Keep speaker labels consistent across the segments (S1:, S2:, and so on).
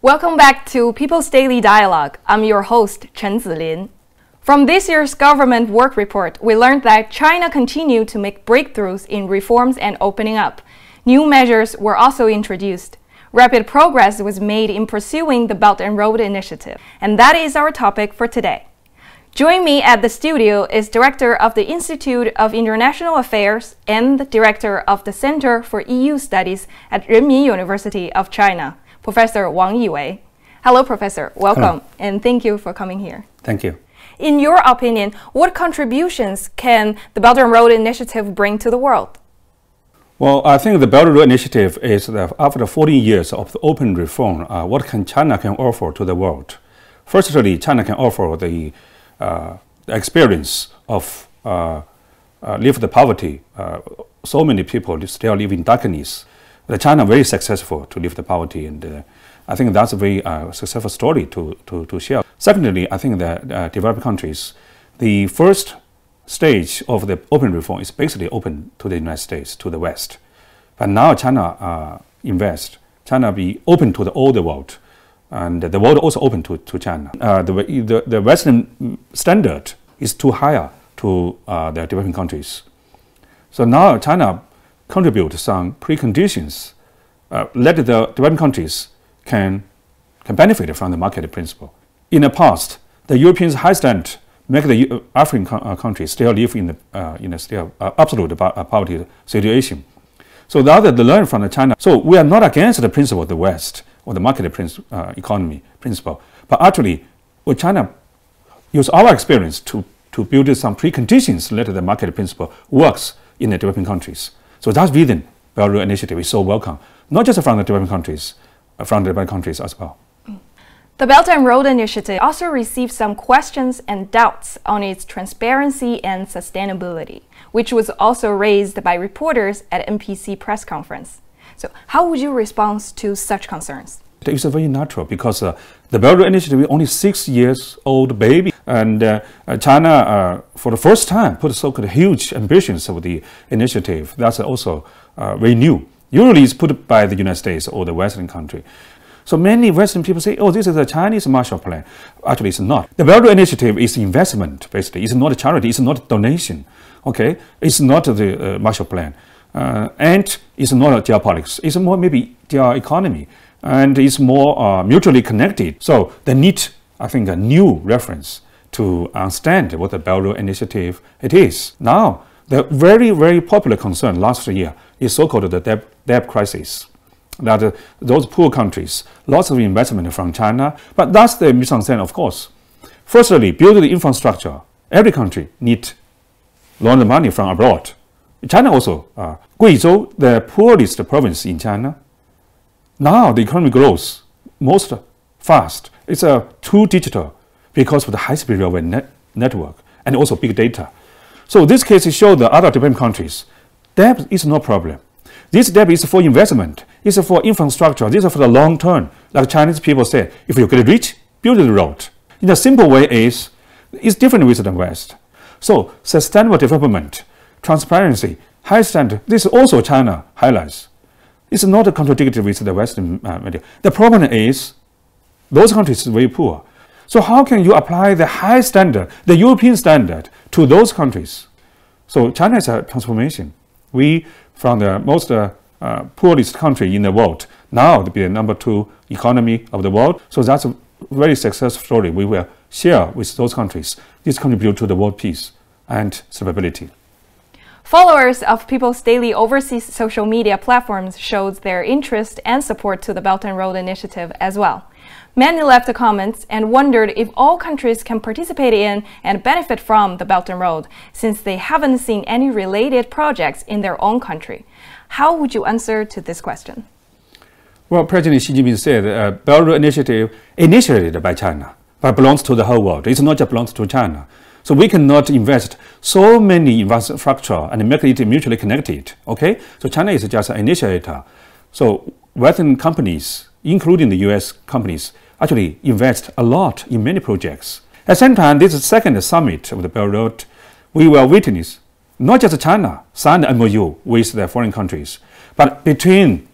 S1: Welcome back to People's Daily Dialogue. I'm your host, Chen Zilin. From this year's government work report, we learned that China continued to make breakthroughs in reforms and opening up. New measures were also introduced. Rapid progress was made in pursuing the Belt and Road Initiative, and that is our topic for today. Joining me at the studio is Director of the Institute of International Affairs and the Director of the Center for EU Studies at Renmin University of China, Professor Wang Yiwei. Hello, Professor. Welcome, and thank you for coming here.
S2: Thank you.
S1: In your opinion, what contributions can the Belt and Road Initiative bring to the world?
S2: Well, I think the Belt and Road Initiative is that after 40 years of the open reform, what China can offer to the world? Firstly, China can offer the experience of live the poverty. So many people still live in darkness. China very successful to live the poverty, and I think that's a very successful story to share. Secondly, I think that developed countries, the first stage of the open reform is basically open to the United States, to the West. But now China China be open to all the world, and the world also open to China. The Western standard is too high to the developing countries. So now China contribute some preconditions, let the developing countries can benefit from the market principle. In the past, the Europeans' high standard make the African countries still live in a still absolute poverty situation. So rather to learn from China, so we are not against the principle of the West or the market economy principle, but actually, well, China use our experience to build some preconditions let the market principle works in the developing countries. So that's reason Belt and Road Initiative is so welcome, not just from the developing countries, from the developing countries as well.
S1: The Belt and Road Initiative also received some questions and doubts on its transparency and sustainability, which was also raised by reporters at NPC press conference. So how would you respond to such concerns?
S2: It's very natural because the Belt and Road Initiative is only 6 years old baby, and China for the first time put so-called huge ambitions of the initiative. That's also very new. Usually it's put by the United States or the Western country. So many Western people say, oh, this is a Chinese Marshall Plan. Actually, it's not. The Belt and Road Initiative is investment, basically. It's not a charity. It's not a donation. Okay? It's not the Marshall Plan. And it's not geopolitics. It's more maybe geo-economy. And it's more mutually connected. So they need, I think, a new reference to understand what the Belt and Road Initiative it is. Now, the very, very popular concern last year is so-called the debt crisis. That those poor countries, lots of investment from China, but that's the misunderstanding, of course. Firstly, build the infrastructure. Every country needs loan the money from abroad. China also, Guizhou, the poorest province in China, now the economy grows most fast. It's too digital because of the high-speed railway network and also big data. So this case shows the other developing countries, debt is no problem. This debt is for investment, it's for infrastructure, this is for the long term. Like Chinese people say, if you get rich, build the road. In a simple way it's different with the West. So sustainable development, transparency, high standard, this also China highlights. It's not contradictory with the Western media. The problem is those countries are very poor. So how can you apply the high standard, the European standard, to those countries? So China is a transformation. We, from the most poorest country in the world, now to be the number 2 economy of the world. So that's a very successful story we will share with those countries. This contributes to the world peace and stability.
S1: Followers of People's Daily overseas social media platforms showed their interest and support to the Belt and Road Initiative as well. Many left comments and wondered if all countries can participate in and benefit from the Belt and Road, since they haven't seen any related projects in their own country. How would you answer to this question?
S2: Well, President Xi Jinping said Belt and Road Initiative initiated by China, but belongs to the whole world. It's not just belongs to China. So we cannot invest so many infrastructure and make it mutually connected. Okay? So China is just an initiator. So Western companies, including the US companies, actually invest a lot in many projects. At the same time, this second summit of the Belt and Road, we will witness not just China signed an MOU with the foreign countries, but between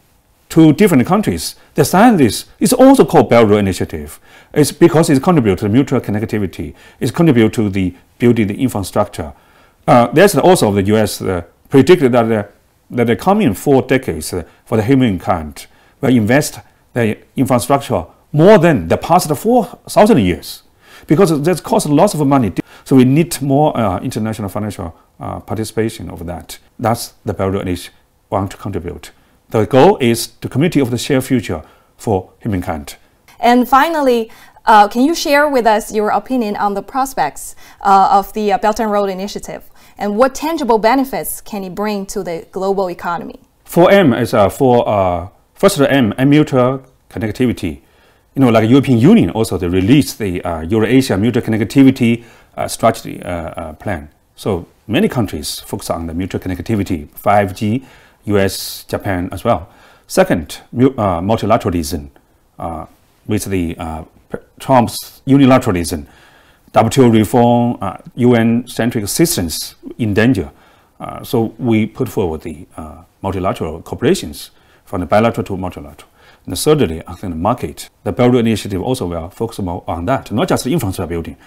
S2: to different countries. They signed this. It's also called Belt Road Initiative. It's because it contributes to mutual connectivity. It contributes to the building the infrastructure. There's also the U.S. Predicted that the coming 4 decades for the humankind will invest the infrastructure more than the past 4,000 years, because that costs lots of money. So we need more international financial participation of that. That's the Belt Road Initiative want to contribute. The goal is the community of the shared future for humankind.
S1: And finally, can you share with us your opinion on the prospects of the Belt and Road Initiative, and what tangible benefits can it bring to the global economy?
S2: 4M is first M, mutual connectivity. Like European Union also, they released the Eurasia Mutual Connectivity Strategy Plan. So many countries focus on the mutual connectivity, 5G, US, Japan as well. Second, multilateralism, with the Trump's unilateralism, WTO reform, UN-centric systems in danger. So we put forward the multilateral cooperations from the bilateral to multilateral. And thirdly, I think the market, the Belt Road Initiative also will focus more on that, not just the infrastructure building.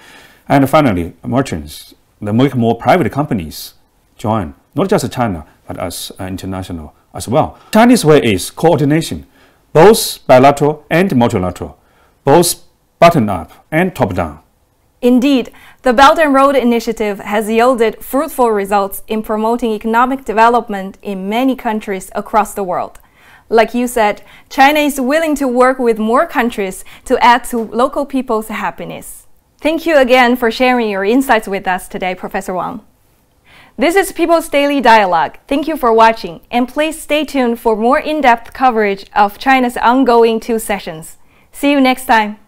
S2: And finally, merchants, they make more private companies join, not just China, but as international as well. Chinese way is coordination, both bilateral and multilateral, both bottom-up and top-down.
S1: Indeed, the Belt and Road Initiative has yielded fruitful results in promoting economic development in many countries across the world. Like you said, China is willing to work with more countries to add to local people's happiness. Thank you again for sharing your insights with us today, Professor Wang. This is People's Daily Dialogue. Thank you for watching, and please stay tuned for more in-depth coverage of China's ongoing 2 sessions. See you next time.